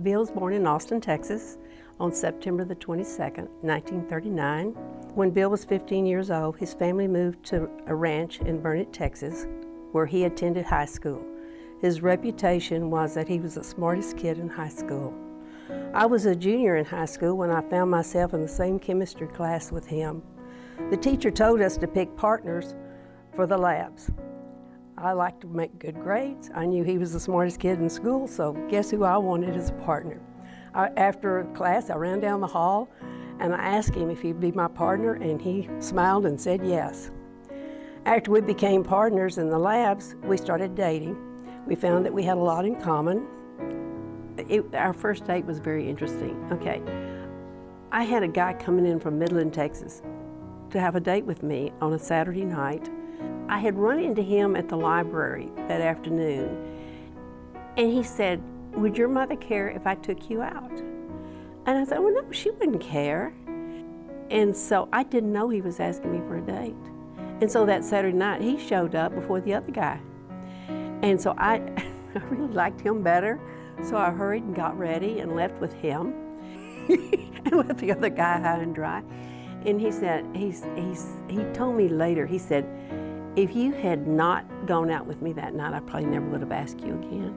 Bill was born in Austin, Texas on September the 22nd, 1939. When Bill was 15 years old, his family moved to a ranch in Burnett, Texas, where he attended high school. His reputation was that he was the smartest kid in high school. I was a junior in high school when I found myself in the same chemistry class with him. The teacher told us to pick partners for the labs. I liked to make good grades. I knew he was the smartest kid in school, so guess who I wanted as a partner? After class, I ran down the hall and I asked him if he'd be my partner, and he smiled and said yes. After we became partners in the labs, we started dating. We found that we had a lot in common. Our first date was very interesting. Okay, I had a guy coming in from Midland, Texas to have a date with me on a Saturday night. I had run into him at the library that afternoon, and he said, "Would your mother care if I took you out?" And I said, "Well, no, she wouldn't care." And so I didn't know he was asking me for a date. And so that Saturday night, he showed up before the other guy. And so I really liked him better, so I hurried and got ready and left with him and left the other guy high and dry. And he said, he told me later, he said, "If you had not gone out with me that night, I probably never would have asked you again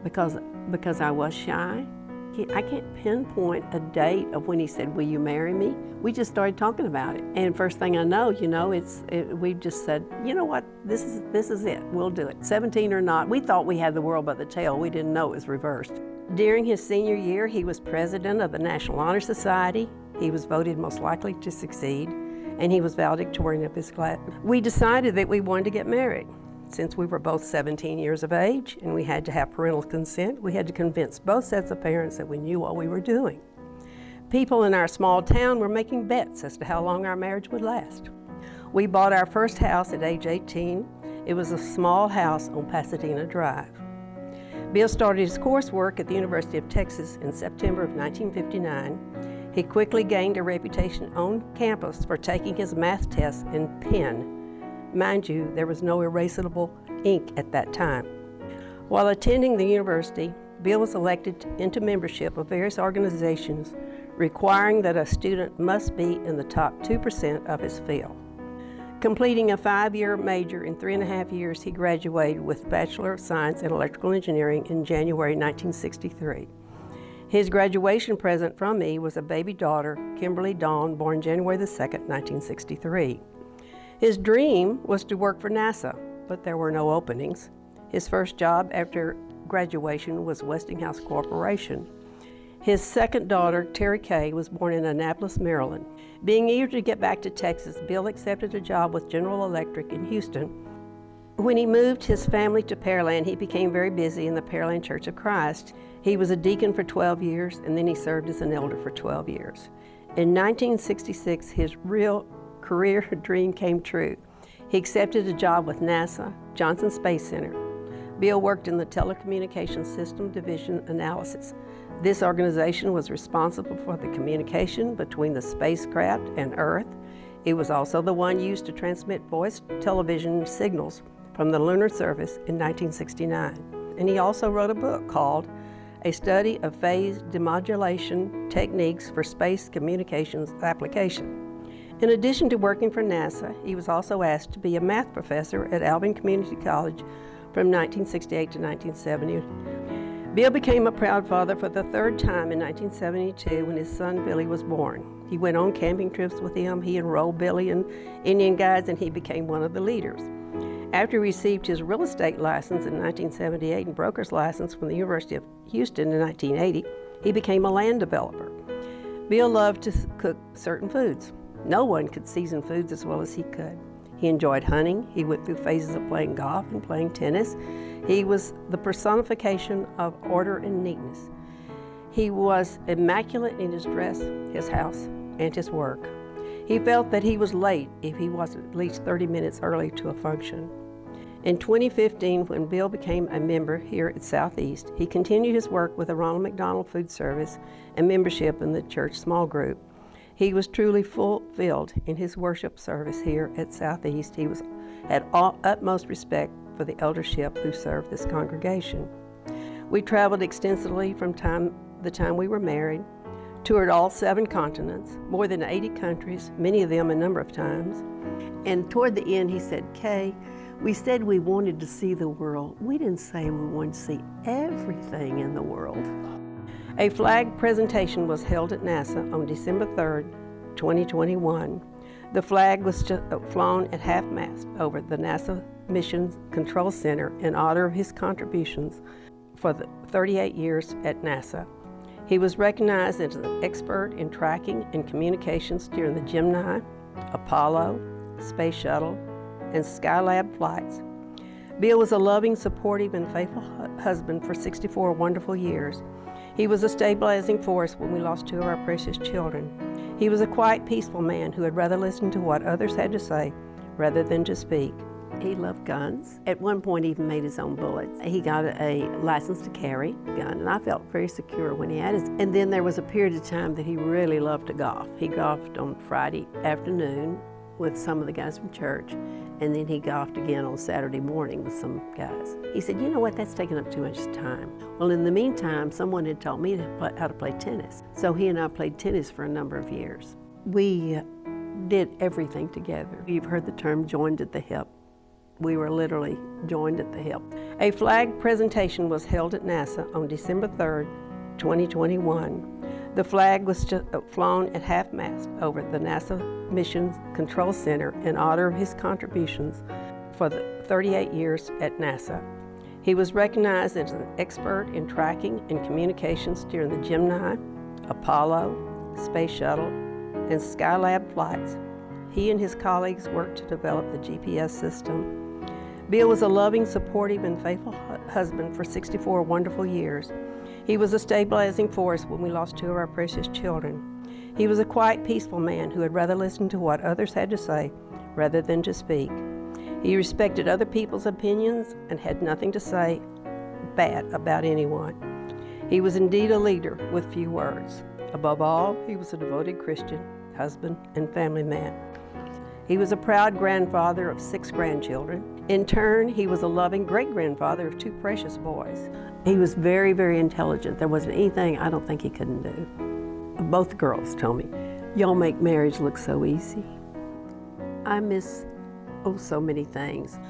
because I was shy." I can't pinpoint a date of when he said, "Will you marry me?" We just started talking about it. And first thing I know, we just said, "You know what, this is it, we'll do it." 17 or not, we thought we had the world by the tail. We didn't know it was reversed. During his senior year, he was president of the National Honor Society. He was voted most likely to succeed, and he was valedictorian of his class. We decided that we wanted to get married. Since we were both 17 years of age and we had to have parental consent, we had to convince both sets of parents that we knew what we were doing. People in our small town were making bets as to how long our marriage would last. We bought our first house at age 18. It was a small house on Pasadena Drive. Bill started his coursework at the University of Texas in September of 1959. He quickly gained a reputation on campus for taking his math tests in pen. Mind you, there was no erasable ink at that time. While attending the university, Bill was elected into membership of various organizations requiring that a student must be in the top 2% of his field. Completing a 5-year major in 3.5 years, he graduated with Bachelor of Science in Electrical Engineering in January 1963. His graduation present from me was a baby daughter, Kimberly Dawn, born January the 2nd, 1963. His dream was to work for NASA, but there were no openings. His first job after graduation was Westinghouse Corporation. His second daughter, Terry Kay, was born in Annapolis, Maryland. Being eager to get back to Texas, Bill accepted a job with General Electric in Houston. When he moved his family to Pearland, he became very busy in the Pearland Church of Christ. He was a deacon for 12 years, and then he served as an elder for 12 years. In 1966, his real career dream came true. He accepted a job with NASA, Johnson Space Center. Bill worked in the Telecommunications System Division Analysis. This organization was responsible for the communication between the spacecraft and Earth. It was also the one used to transmit voice television signals from the lunar surface in 1969. And he also wrote a book called A Study of Phase Demodulation Techniques for Space Communications Application. In addition to working for NASA, he was also asked to be a math professor at Alvin Community College from 1968 to 1970. Bill became a proud father for the third time in 1972 when his son Billy was born. He went on camping trips with him. He enrolled Billy in Indian Guides, and he became one of the leaders. After he received his real estate license in 1978 and broker's license from the University of Houston in 1980, he became a land developer. Bill loved to cook certain foods. No one could season foods as well as he could. He enjoyed hunting. He went through phases of playing golf and playing tennis. He was the personification of order and neatness. He was immaculate in his dress, his house, and his work. He felt that he was late if he was at least 30 minutes early to a function. In 2015, when Bill became a member here at Southeast, he continued his work with the Ronald McDonald Food Service and membership in the church small group. He was truly fulfilled in his worship service here at Southeast. He had utmost respect for the eldership who served this congregation. We traveled extensively from the time we were married, toured all 7 continents, more than 80 countries, many of them a number of times. And toward the end, he said, "Kay, we said we wanted to see the world. We didn't say we wanted to see everything in the world." A flag presentation was held at NASA on December 3rd, 2021. The flag was flown at half-mast over the NASA Mission Control Center in honor of his contributions for the 38 years at NASA. He was recognized as an expert in tracking and communications during the Gemini, Apollo, Space Shuttle, and Skylab flights. Bill was a loving, supportive, and faithful husband for 64 wonderful years. He was a stabilizing force when we lost 2 of our precious children. He was a quiet, peaceful man who would rather listen to what others had to say rather than to speak. He loved guns. At one point, he even made his own bullets. He got a license to carry a gun, and I felt very secure when he had his. And then there was a period of time that he really loved to golf. He golfed on Friday afternoon with some of the guys from church, and then he golfed again on Saturday morning with some guys. He said, "You know what, that's taking up too much time." Well, in the meantime, someone had taught me how to play tennis. So he and I played tennis for a number of years. We did everything together. You've heard the term joined at the hip. We were literally joined at the hip. A flag presentation was held at NASA on December 3rd, 2021. The flag was flown at half-mast over the NASA Mission Control Center in honor of his contributions for the 38 years at NASA. He was recognized as an expert in tracking and communications during the Gemini, Apollo, Space Shuttle, and Skylab flights. He and his colleagues worked to develop the GPS system. Bill was a loving, supportive, and faithful husband for 64 wonderful years. He was a stabilizing force when we lost 2 of our precious children. He was a quiet, peaceful man who would rather listen to what others had to say rather than to speak. He respected other people's opinions and had nothing to say bad about anyone. He was indeed a leader with few words. Above all, he was a devoted Christian, husband, and family man. He was a proud grandfather of 6 grandchildren. In turn, he was a loving great-grandfather of 2 precious boys. He was very, very intelligent. There wasn't anything I don't think he couldn't do. Both girls told me, "Y'all make marriage look so easy." I miss, so many things.